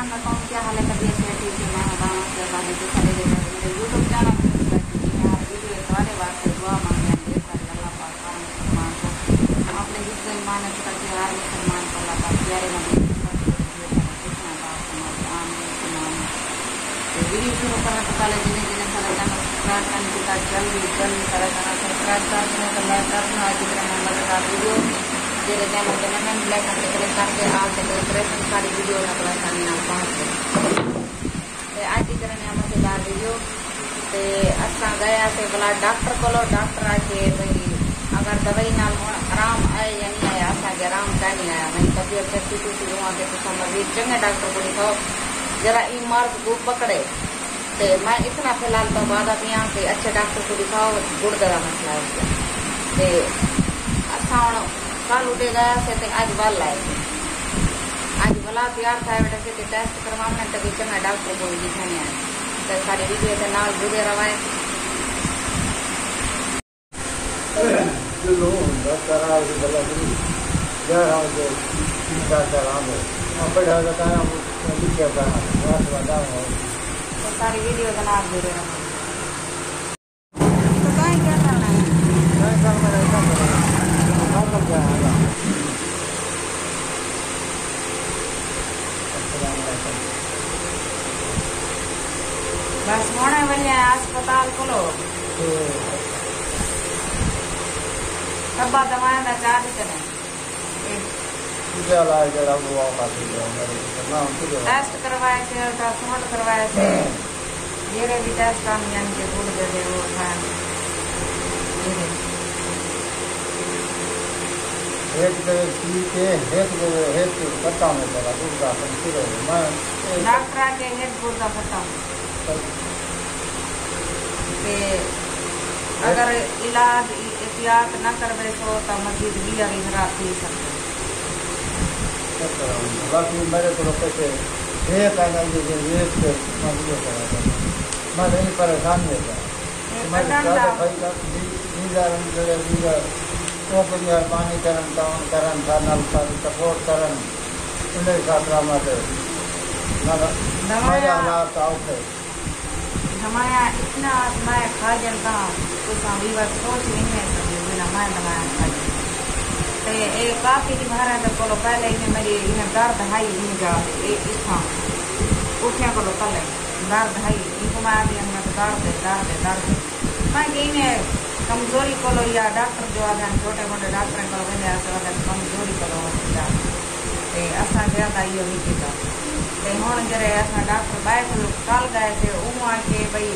मैं कहूँ क्या हाल है, तबीयत है ठीक है। मैं हूँ से बाहर से खड़े मेरे यूट्यूब चैनल हर वीडियो तुम्हारे वास्ते दुआ मांगे ढेर सारे अल्लाह पाक हर मुसलमान को अपने हिस्से ईमान करके हर मुसलमान को अल्लाह पाक प्यारे नबी वीडियो शुरू करने से पहले जिन्हें जिन्हें सारा चैनल सब्सक्राइब करने के साथ जल्दी सारा चैनल सब्सक्राइब करना तो लाइक करना है जितने नंबर का वीडियो जेरे चैनल के नाम ब्लैक करके क्लिक करके आज से प्रेफरेंस सारी वीडियो ना तो आसानी ना पहुंच ते आज की तरह हम से बाहर वीडियो ते असा गया से बोला डॉक्टर को डॉक्टर आके भाई अगर दवाई नाल आराम आए या नहीं आया असा के आराम का नहीं आया मेरी तबीयत कैसी टूटी हुआ के तो मरीज चंगे डॉक्टर को दिखाओ जरा ई मर्द को पकड़े ते मैं इतना फिलहाल तो बाद अब यहाँ से अच्छे डॉक्टर को दिखाओ गुर्दे का मसला है उसका ते असा हूँ कल उठे गया से ते आज बल आए थे आज भला तैयार था बेटा से टेस्ट करवाने तभी चंगा डॉक्टर को दिखाने आए तो सारी वीडियो के नाल जुड़े रवाए तो सारी वीडियो के नाल जुड़े रवाए। तो कहीं क्या करना है बस होने वाले अस्पताल खोलो डब्बा दवाएं का चार्ज करें टेस्ट करवाए थे अल्ट्रासाउंड करवाए थे ये भी टेस्ट हम यानी के भूल गए वो डॉक्टर आके हेड गुर्दा खत्म अगर इलाज एहतियात न करवे सो तो मजीद भी अभी खराब थी सकते मेरे को कैसे मैं परेशान पानी करन नल सपोर्ट करन हमारा इतना मैं खा जनता कुछ सोच नहीं है बिना मैं दवाया खा तो ये काफी बाहर को पहले इन्हें मेरी इन्हें दर्द है इन्हें जा उठने को कल दर्द है इनको मैं आदि दर्द मैं इन्हें कमजोरी को या डॉक्टर जो आते हैं छोटे मोटे डॉक्टर को कमजोरी को असा ज्यादा ये नहीं किया हूँ जरे असा डॉक्टर बैठ कल गए थे वो आके भाई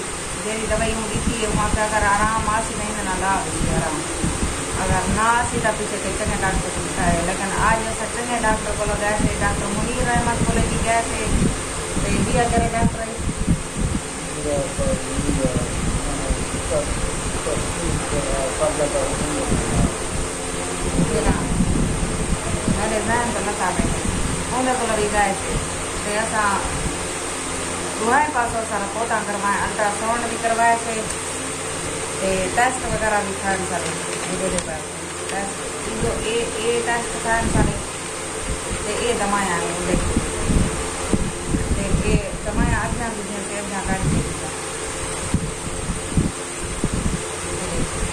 जेरी दवाई हूँ दी थी वहाँ पे अगर आराम आसी नहीं ना लाभ आराम अगर ना आसी तो पीछे के चंगे डॉक्टर को दिखाए लेकिन आज ऐसा चंगे डॉक्टर को गए थे डॉक्टर मुनीर अहमद को लेके गए थे तो ये दिया करे डॉक्टर मेरे जहन तो लता बैठे उन्हें को लड़ी गए थे तो ऐसा दुआएं पासों सारा पोता करवाए अल्ट्रासाउंड भी करवाए थे टेस्ट वगैरह भी खान सारे टेस्ट टेस्ट खान सारे ये दवाएं ये दवाएं अज्ञा अज्ञा कर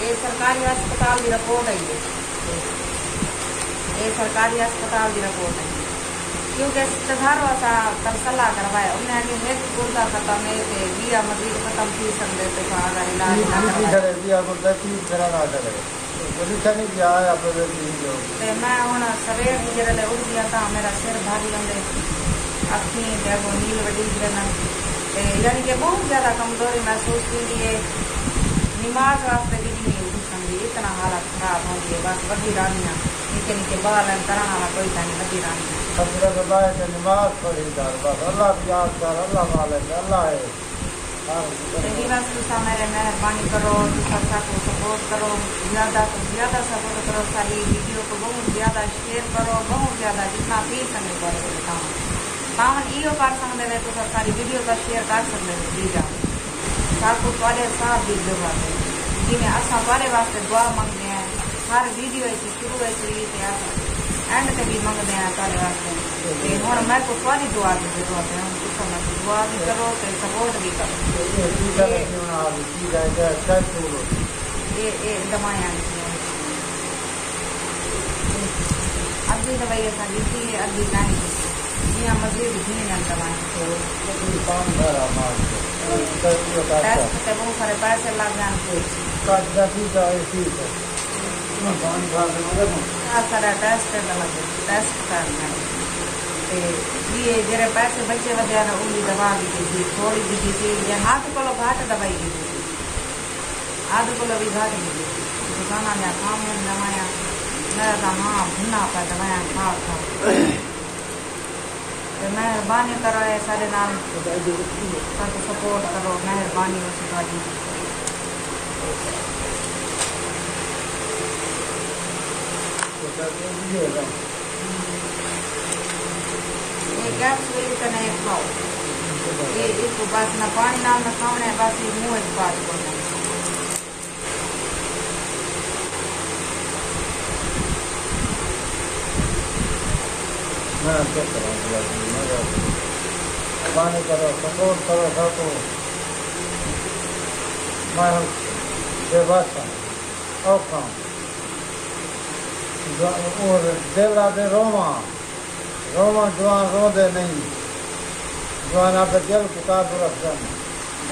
ये सरकारी अस्पताल की रिपोर्ट है ये सरकारी अस्पताल की रिपोर्ट है क्योंकि सुधारो असा कर सलाह करवाए उन्हें अभी हेल्थ गुर्दा खत्म है दिया मजीद खत्म थी सकते थे अगर इलाज मैं हूँ सवेर जल्द उठ गया था मेरा सिर भारी होंगे अखी वो नील वडी यानी कि बहुत ज्यादा कमजोरी महसूस की है नमाज वास्ते भी नहीं उठ सकती इतना हालत खराब हो गई बस वही रानियाँ नीचे नीचे बाल कराना वाला कोई नहीं वही रानियाँ नमाज पढ़ी अल्लाह याद कर अल्लाह मालिक अल्लाह है बस तुसा मेरे मेहरबानी करो तुसा को सपोर्ट करो ज्यादा तो ज्यादा सपोर्ट करो सारी वीडियो को बहुत ज्यादा शेयर करो बहुत ज्यादा जितना थी सके करो तावन इो कर सकते तो सारी वीडियो का शेयर कर सकते प्लीज आप थोड़े साथ भी जरूरत है जिन्हें असा थोड़े वास्ते दुआ मंगते हैं हर वीडियो शुरू एंड से भी मंगते हैं थोड़े वास्ते और मैं को थोड़ी दुआ की जरूरत है, हम कुछ समझ दुआ भी करो तो सपोर्ट भी करो। ये दवाइयाँ अद्धी दवाई ऐसा दी थी, अद्धी नहीं दी यहाँ मजबूत थी ना दवाएं। टेस्ट के बहुत सारे पैसे लग जाते, सारा टेस्ट लगे, टेस्ट करना ये जरा पैसे बच्चे वगैरह उनकी दवा भी दी थोड़ी भी दी थी, हाथ को घाट दवाई दी थी, आध को भी घाट दी थी दुकाना में काम दवाया मेरा था हाँ भुना पर दवाया खा मेहरबानी करो सारे नाम सपोर्ट करो, मेहरबानी हो सका। ये कैप्सूल का नहीं खाओ, ये इसको बस ना पानी नाम ना खाने बस ये मुँह एक बात बोलना। पानी करो सपोर्ट करो सबको, मैं बेबसा और दिल आते रोमा रोमा जवान रो दे नहीं, जवान आप दिल किताब रख देना।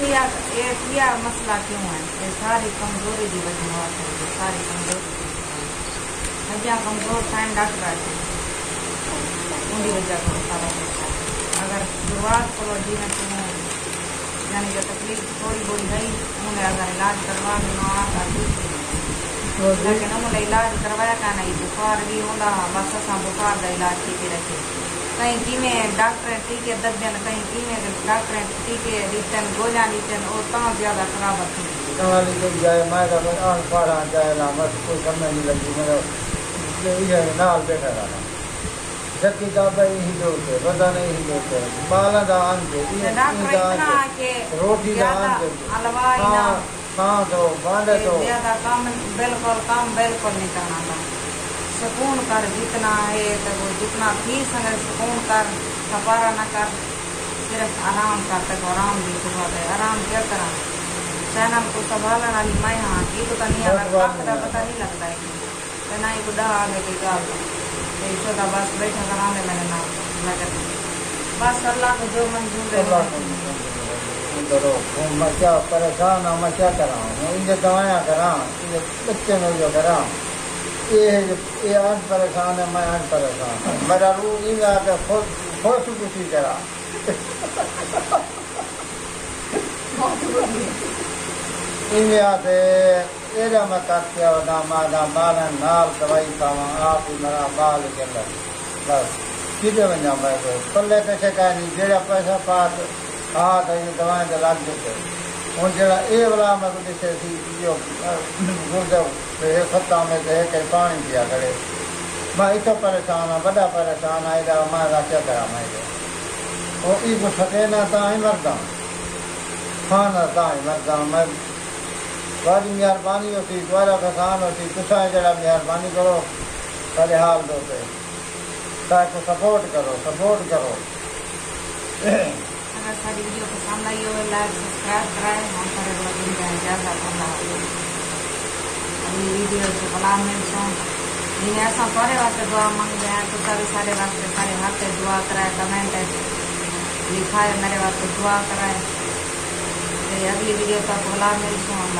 ये मसला क्यों है? ये सारी कमजोरी की वजह है, सारी कमजोरी हजा कमजोर टाइम डॉक्टर आते उनकी वजह से सारा अगर शुरुआत करो जीवन तुम यानी कि तकलीफ थोड़ी बहुत है उन्हें अगर इलाज करवा देना लेकिन उन्हें इलाज करवाया क्या नहीं, बुखार भी होना बस असा बुखार का इलाज ठीक रखे, कहीं किमें डॉक्टर टीके दर्जन, कहीं किमें डॉक्टर टीके दीतन गोलियां दीतन और तमाम ज्यादा खराब थी जाए मैं पढ़ा जाए ना बस कोई समय नहीं लगी मेरा नाल बैठा रहा जबकि दादा यही दोते बदा नहीं ही दोते बाला दान दे रोटी दान दे हाँ दो बांधे दो ज्यादा काम बिल्कुल नहीं करना था, सुकून कर जितना है तो वो जितना थी संग सुकून कर, सपारा न कर, सिर्फ आराम कर तक आराम भी सुबह है, आराम क्या करा चैनल को संभालने वाली मैं हाँ की तो नहीं अगर पता नहीं लगता है तो ना ही बुढ़ा आगे की गाल छोटा बस बैठा कराने लगे ना लगे बस अल्लाह को जो मंजूर है करो। मैं क्या परेशान हूँ, मैं क्या कराऊँ, मैं इनके दवाइयाँ कराऊँ, इनके बच्चे में जो कराऊँ, ये आज परेशान है, मैं आज परेशान हूँ, मेरा रूह इनमें आकर खुश खुशी करा इनमें आते एरा मैं करते ना मादा बाल नाल दवाई खावा आप ही मेरा बाल के अंदर बस किधे वजा मैं पल्ले पैसे का नहीं जेड़ा पैसा पास हाँ तो ये दवाएं तो लग देते हूँ जरा ये वाला मैं तो जैसे जो गुर्दे खत्ता में तो एक पानी पिया करे मैं इतना परेशान हूँ, बड़ा परेशान आएगा मैं क्या करा मैं और इसको सके ना ताई मरदा खाना ताई मरदा मैं बड़ी मेहरबानी होती द्वारा फसान होती तुसा जरा मेहरबानी करो सारे हाल दो पे ताकि सपोर्ट करो अगर सारी वीडियो पसंद आई हो लाइक सब्सक्राइब कराएं, हम सारे लोग ज़्यादा अगली वीडियो से बला मिलता जिन्हें ऐसा सारे वास्ते दुआ मांगते हैं तो सारे वास्ते सारे हाथ दुआ कराए, कमेंट लिखा है मेरे वास्ते दुआ कराए। अगली वीडियो तक बला मिलता हूँ।